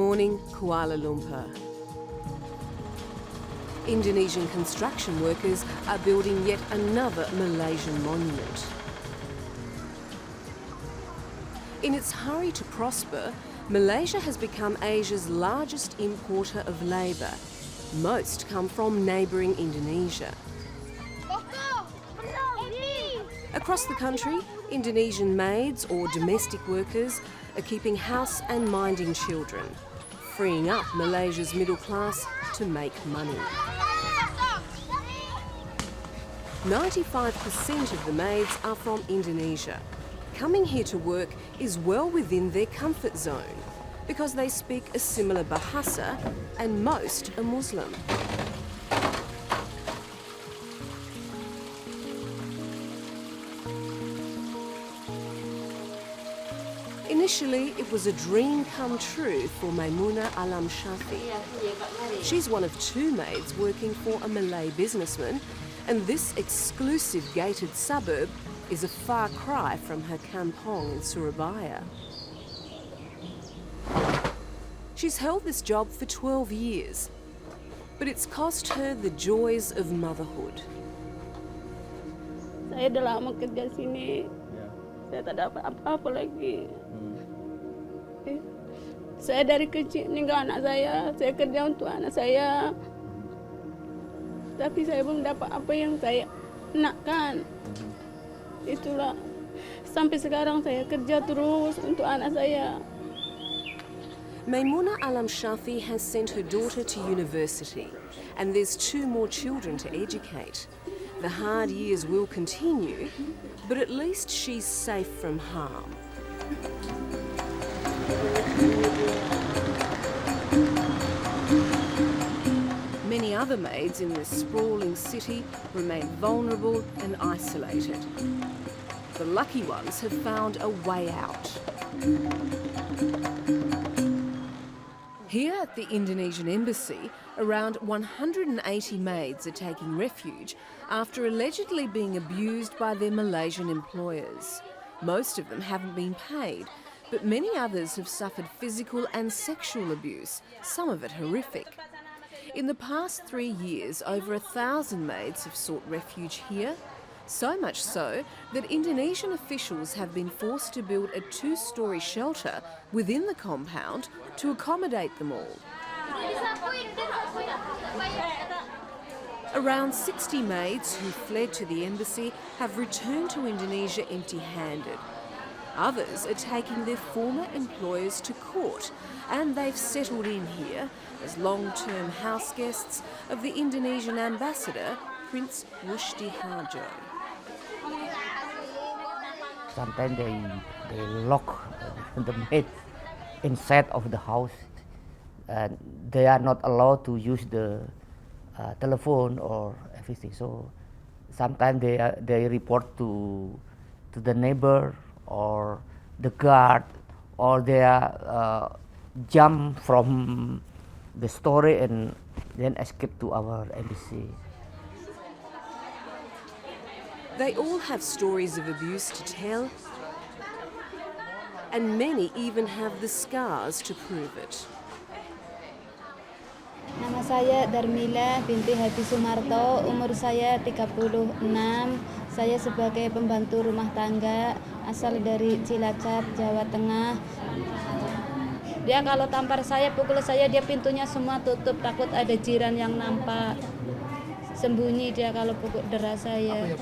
morning, Kuala Lumpur. Indonesian construction workers are building yet another Malaysian monument. In its hurry to prosper, Malaysia has become Asia's largest importer of labour. Most come from neighbouring Indonesia. Across the country, Indonesian maids or domestic workers are keeping house and minding children, freeing up Malaysia's middle class to make money. 95% of the maids are from Indonesia. Coming here to work is well within their comfort zone because they speak a similar bahasa and most are Muslim. Initially, it was a dream come true for Maimuna Alam Shafi. She's one of two maids working for a Malay businessman, and this exclusive gated suburb is a far cry from her kampong in Surabaya. She's held this job for 12 years, but it's cost her the joys of motherhood. Saya udah lama kerja sini, saya tak dapat apa-apa lagi. Saya dari kecil ninggal anak saya kerja untuk anak saya. Tapi saya belum dapat apa yang saya nakkan. Itulah sampai sekarang saya kerja terus untuk anak saya. Maimuna Alam Shafi has sent her daughter to university, and there's 2 more children to educate. The hard years will continue, but at least she's safe from harm. Many other maids in this sprawling city remain vulnerable and isolated. The lucky ones have found a way out. Here at the Indonesian Embassy, around 180 maids are taking refuge after allegedly being abused by their Malaysian employers. Most of them haven't been paid, but many others have suffered physical and sexual abuse, some of it horrific. In the past 3 years, over 1,000 maids have sought refuge here, so much so that Indonesian officials have been forced to build a 2-storey shelter within the compound to accommodate them all. Around 60 maids who fled to the embassy have returned to Indonesia empty-handed. Others are taking their former employers to court, and they've settled in here as long-term house guests of the Indonesian ambassador, Prince Rushdihardjo. Sometimes they lock the maid inside of the house, and they are not allowed to use the telephone or everything. So sometimes they report to the neighbor or the guard, or they jump from the story and then escape to our embassy. They all have stories of abuse to tell, and many even have the scars to prove it. Nama saya Darmila binti Haji Sumarto, umur saya 36. Saya sebagai pembantu rumah tangga, asal dari Cilacap, Jawa Tengah. Dia kalau tampar saya, pukul saya, dia pintunya semua tutup, takut ada jiran yang nampak. Sembunyi dia kalau pukul dera saya.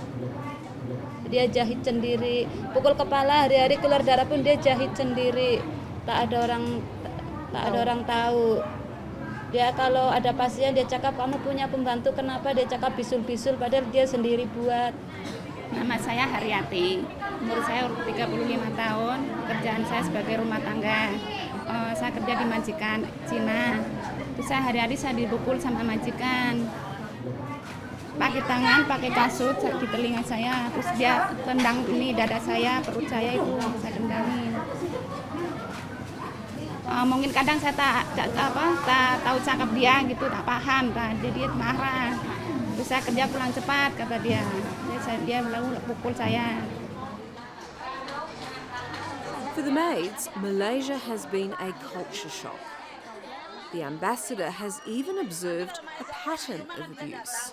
Dia jahit sendiri, pukul kepala, hari-hari keluar darah pun dia jahit sendiri. Tak ada orang tahu. Dia kalau ada pasien dia cakap kamu punya pembantu, kenapa? Dia cakap bisul-bisul padahal dia sendiri buat. Nama saya Haryati, umur saya 35 tahun, kerjaan saya sebagai rumah tangga. Saya kerja di majikan Cina. Terus hari-hari saya dipukul sama majikan. Pakai tangan, pakai kasut di telinga saya, terus dia tendang ini dada saya, perut saya itu saya tendangin. Mungkin kadang saya tak tahu cakap dia gitu, tak paham, jadi dia marah. Terus saya kerja pulang cepat kata dia. Dia lalu pukul saya. For the maids, Malaysia has been a culture shock. The ambassador has even observed a pattern of abuse.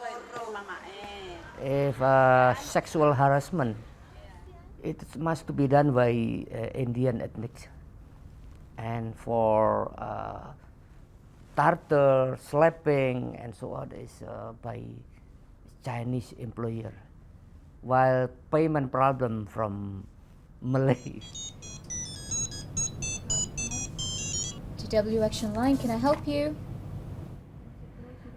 If sexual harassment, it must be done by Indian ethnic, and for tartar, slapping, and so on is by Chinese employer, while payment problem from Malay. GW Action Line, can I help you?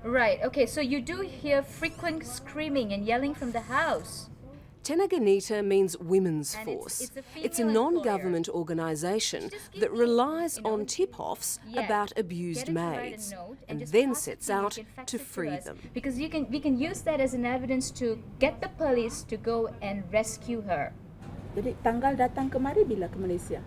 Right, okay, so you do hear frequent screaming and yelling from the house. Tenaganita means Women's And Force. it's a It's a female non-government organisation that relies on tip-offs about abused maids and then sets out to free them. Because we can use that as an evidence to get the police to go and rescue her. Jadi tanggal datang kemari bila ke Malaysia?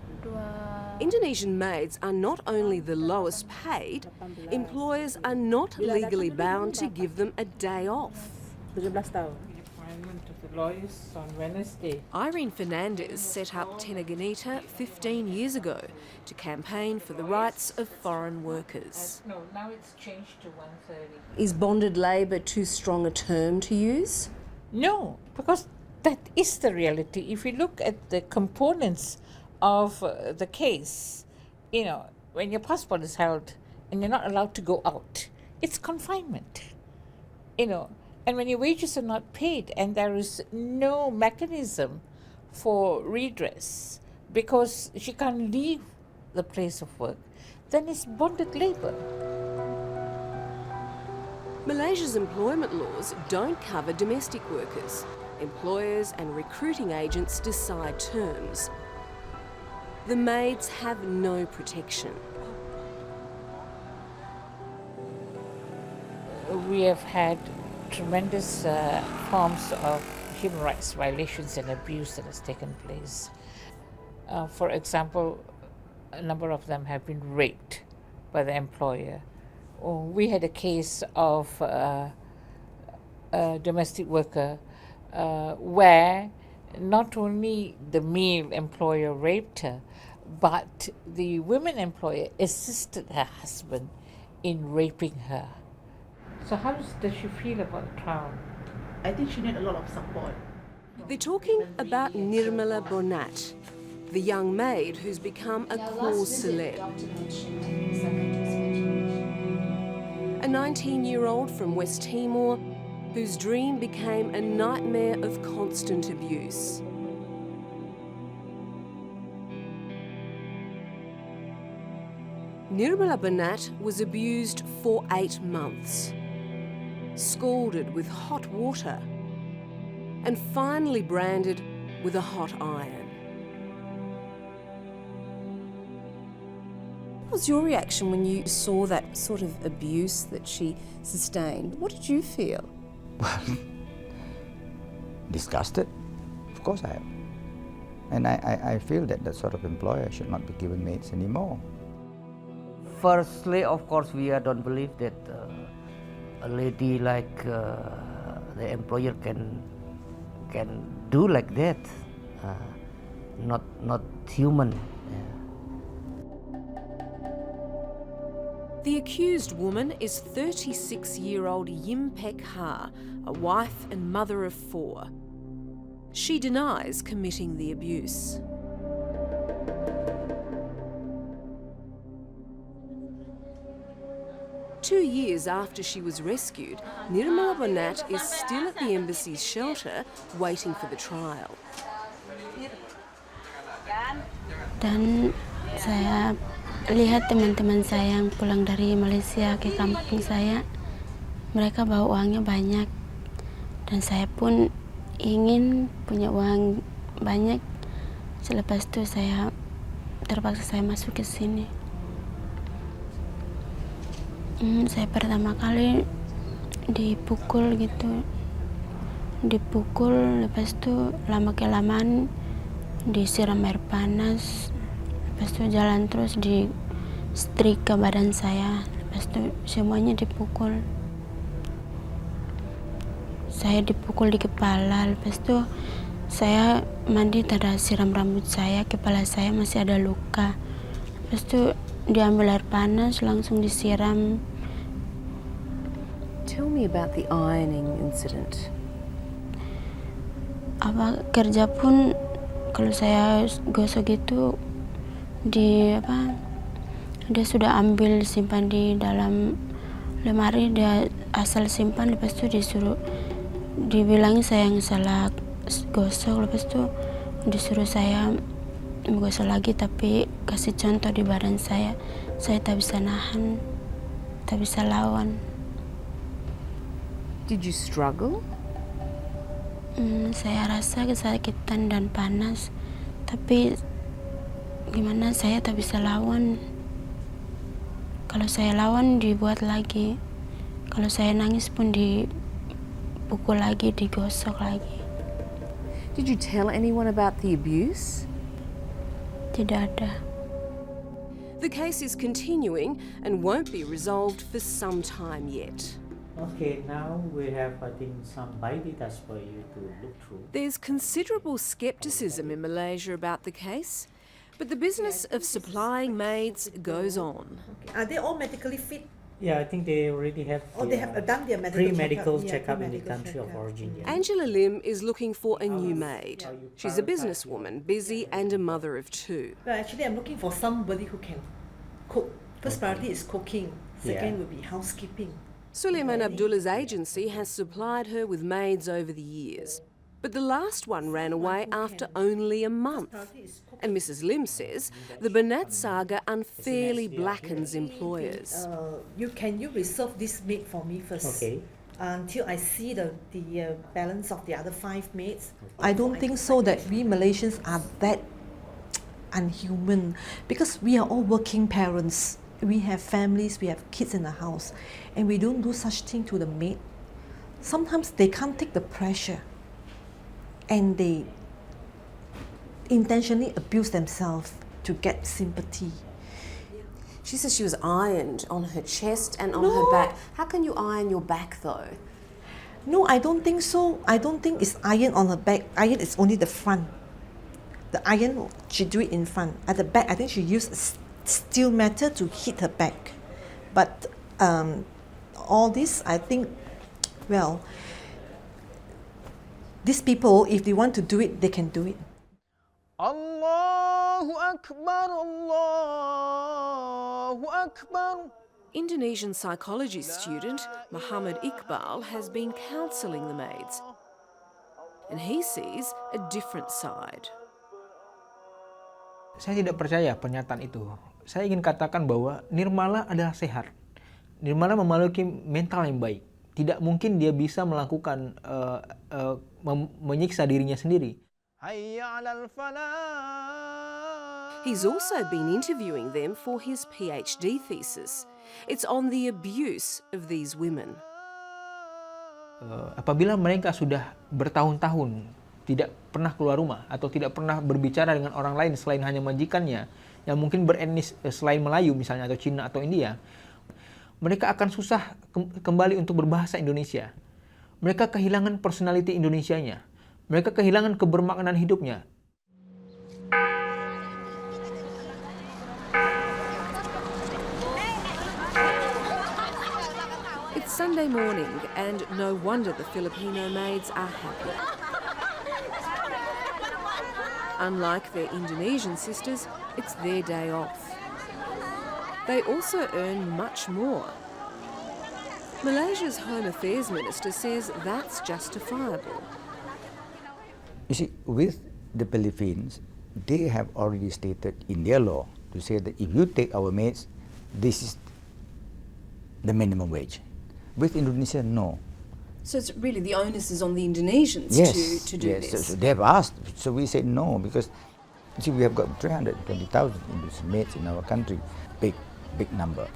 Indonesian maids are not only the lowest paid, employers are not legally bound to give them a day off. 17 tahun. Appointment of the lawyers on Wednesday. Irene Fernandez set up Tenaganita 15 years ago to campaign for the rights of foreign workers. No, now it's changed to 1:30. Is bonded labour too strong a term to use? No, because that is the reality. If you look at the components of the case, you know, when your passport is held and you're not allowed to go out, it's confinement, you know, and when your wages are not paid and there is no mechanism for redress because she can't leave the place of work, then it's bonded labour. Malaysia's employment laws don't cover domestic workers. Employers and recruiting agents decide terms. The maids have no protection. We have had tremendous forms of human rights violations and abuse that has taken place. For example, a number of them have been raped by the employer. We had a case of a domestic worker where not only the male employer raped her, but the women employer assisted her husband in raping her. So how does she feel about the trial? I think she need a lot of support. They're talking about Nirmala Bonat, the young maid who's become a cause celeb. A 19-year-old from West Timor whose dream became a nightmare of constant abuse. Nirmala Bonat was abused for 8 months, scalded with hot water, and finally branded with a hot iron. What was your reaction when you saw that sort of abuse that she sustained? What did you feel? Disgusted, of course I am. And I feel that that sort of employer should not be given maids anymore. Firstly, of course, we don't believe that a lady like the employer can do like that. Not human. The accused woman is 36-year-old Yim Pek Ha, a wife and mother of 4. She denies committing the abuse. Two years after she was rescued, Nirmala Bonat is still at the embassy's shelter waiting for the trial. Dan saya lihat teman-teman saya yang pulang dari Malaysia ke kampung saya, mereka bawa uangnya banyak, dan saya pun ingin punya uang banyak. Selepas itu saya terpaksa saya masuk ke sini. Saya pertama kali dipukul gitu, lepas itu lama-kelamaan disiram air panas, lepas itu jalan terus di strik ke badan saya, lepas itu semuanya dipukul. Saya dipukul di kepala, lepas itu saya mandi, tada siram rambut saya, kepala saya masih ada luka. Lepas itu diambil air panas langsung disiram. Tell me about the ironing incident. Kerja pun kalau saya gosok itu dia sudah ambil simpan di dalam lemari, dia asal simpan, lepas itu dibilangin saya yang salah gosok, lepas itu disuruh saya menggosok lagi, tapi kasih contoh di badan saya tak bisa nahan, tak bisa lawan. Did you struggle? Saya rasa kesakitan dan panas, tapi gimana saya tak bisa lawan. Kalau saya lawan dibuat lagi, kalau saya nangis pun dipukul lagi, digosok lagi. Did you tell anyone about the abuse? Tidak ada. The case is continuing and won't be resolved for some time yet. Okay, now we have, I think, some biodatas for you to look through. There's considerable scepticism in Malaysia about the case, but the business of supplying maids goes on. Okay. Are they all medically fit? Yeah, I think they already have They have done their medical pre-medical checkup. checkup in the country of origin. Yeah. Angela Lim is looking for a new maid. She's a businesswoman, busy and a mother of two. Well, actually, I'm looking for somebody who can cook. First priority is cooking. Second would be housekeeping. Suleiman Abdullah's agency has supplied her with maids over the years, but the last one ran away after only a month. And Mrs. Lim says the Bonat saga unfairly blackens employers. Can you reserve this maid for me first? Okay. Until I see the balance of the other 5 maids. I don't think so that we Malaysians are that unhuman, because we are all working parents. We have families, we have kids in the house, and we don't do such thing to the maid. Sometimes they can't take the pressure and they intentionally abuse themselves to get sympathy. She says she was ironed on her chest and on her back. How can you iron your back though? No, I don't think so. I don't think it's iron on her back. Iron is only the front. The iron, she do it in front. At the back, I think she used steel metal to hit her back. But all this, I think, well, these people, if they want to do it, they can do it. Allahu Akbar, Allahu Akbar. Indonesian psychology student Muhammad Iqbal has been counselling the maids, and he sees a different side. Saya tidak percaya pernyataan itu. Saya ingin katakan bahwa Nirmala adalah sehat. Nirmala memiliki mental yang baik. Tidak mungkin dia bisa melakukan menyiksa dirinya sendiri. He's also been interviewing them for his PhD thesis. It's on the abuse of these women. Apabila mereka sudah bertahun-tahun tidak pernah keluar rumah atau tidak pernah berbicara dengan orang lain selain hanya majikannya yang mungkin beretnis selain Melayu misalnya atau Cina atau India, mereka akan susah kembali untuk berbahasa Indonesia. Mereka kehilangan personality Indonesianya. Mereka kehilangan kebermaknaan hidupnya. It's Sunday morning and no wonder the Filipino maids are happy. Unlike their Indonesian sisters, it's their day off. They also earn much more. Malaysia's Home Affairs Minister says that's justifiable. You see, with the Philippines, they have already stated in their law to say that if you take our maids, this is the minimum wage. With Indonesia, no. So it's really the onus is on the Indonesians to do this? So they have asked, so we said no, because you see, we have got 320,000 Indonesian maids in our country, big number.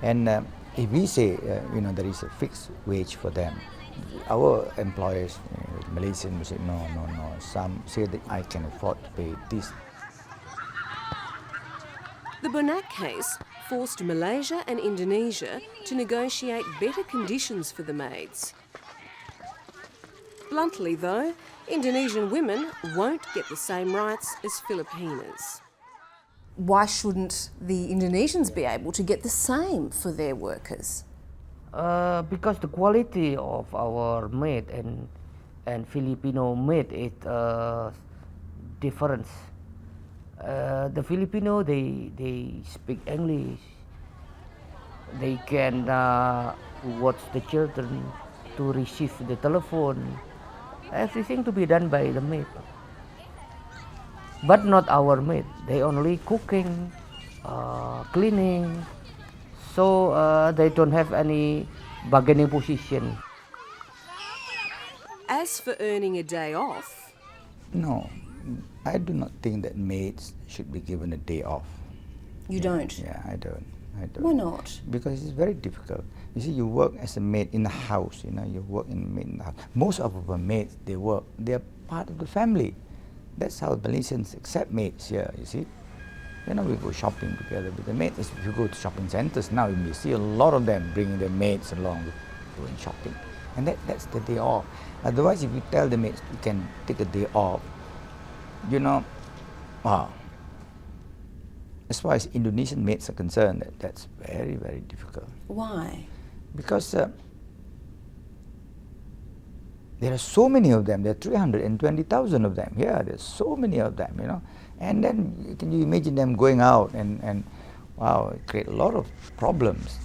And if we say, there is a fixed wage for them, our employers, Malaysians, will say no. Some say that I can afford to pay this. The Bonat case forced Malaysia and Indonesia to negotiate better conditions for the maids. Bluntly though, Indonesian women won't get the same rights as Filipinas. Why shouldn't the Indonesians be able to get the same for their workers? Because the quality of our maid and Filipino maid is different. The Filipino they speak English. They can watch the children to receive the telephone. Everything to be done by the maid. But not our maid. They only cooking, cleaning. So they don't have any bargaining position. As for earning a day off, No, I do not think that maids should be given a day off. you don't. Yeah, I don't. Why not? Because it's very difficult. You see, you work as a maid in the house. You work in the house. Most of our maids, they are part of the family. That's how Malaysians accept maids here. You see, we go shopping together with the maids. If you go to shopping centers now, you may see a lot of them bringing their maids along, going shopping, and that's the day off. Otherwise, if you tell the maids you can take a day off, as far as Indonesian maids are concerned, that's very, very difficult. Why? Because there are so many of them. There are 320,000 of them. Yeah, there's so many of them, And then can you imagine them going out and wow, it create a lot of problems.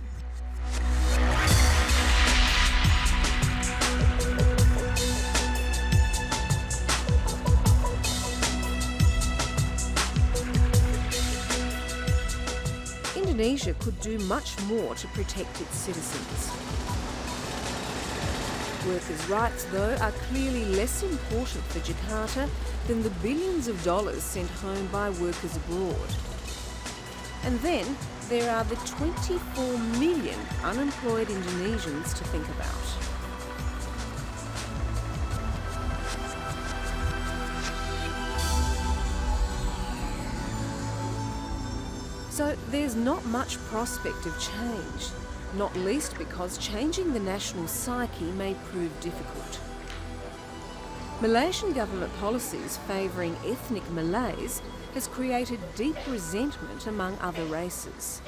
Indonesia could do much more to protect its citizens. Workers' rights, though, are clearly less important for Jakarta than the billions of dollars sent home by workers abroad. And then there are the 24 million unemployed Indonesians to think about. So there's not much prospect of change, not least because changing the national psyche may prove difficult. Malaysian government policies favouring ethnic Malays has created deep resentment among other races.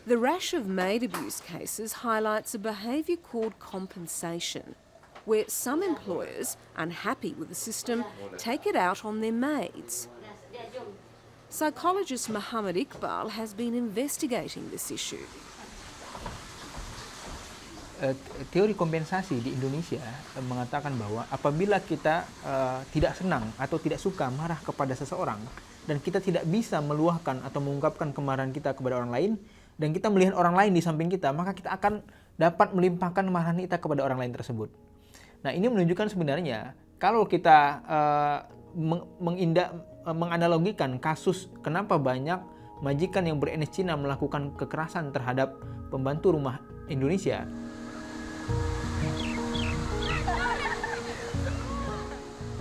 The rash of maid abuse cases highlights a behaviour called compensation, where some employers, unhappy with the system, take it out on their maids. Psychologist Muhammad Iqbal has been investigating this issue. Teori kompensasi di Indonesia mengatakan bahwa apabila kita tidak senang atau tidak suka marah kepada seseorang dan kita tidak bisa meluahkan atau mengungkapkan kemarahan kita kepada orang lain dan kita melihat orang lain di samping kita, maka kita akan dapat melimpahkan kemarahan kita kepada orang lain tersebut. Nah, ini menunjukkan sebenarnya kalau kita menganalogikan kasus kenapa banyak majikan yang beretnis Cina melakukan kekerasan terhadap pembantu rumah Indonesia.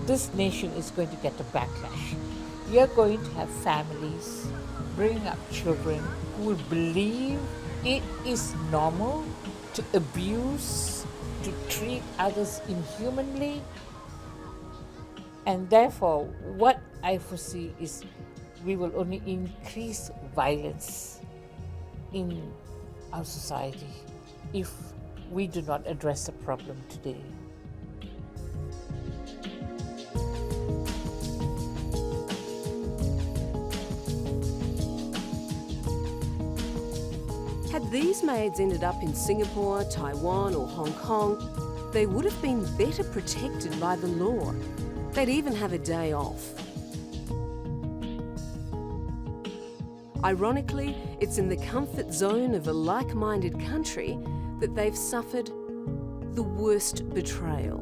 This nation is going to get a backlash. We are going to have families bringing up children who will believe it is normal to abuse, to treat others inhumanly. And therefore, what I foresee is we will only increase violence in our society if we do not address the problem today. Had these maids ended up in Singapore, Taiwan or Hong Kong, they would have been better protected by the law. They'd even have a day off. Ironically, it's in the comfort zone of a like-minded country that they've suffered the worst betrayal.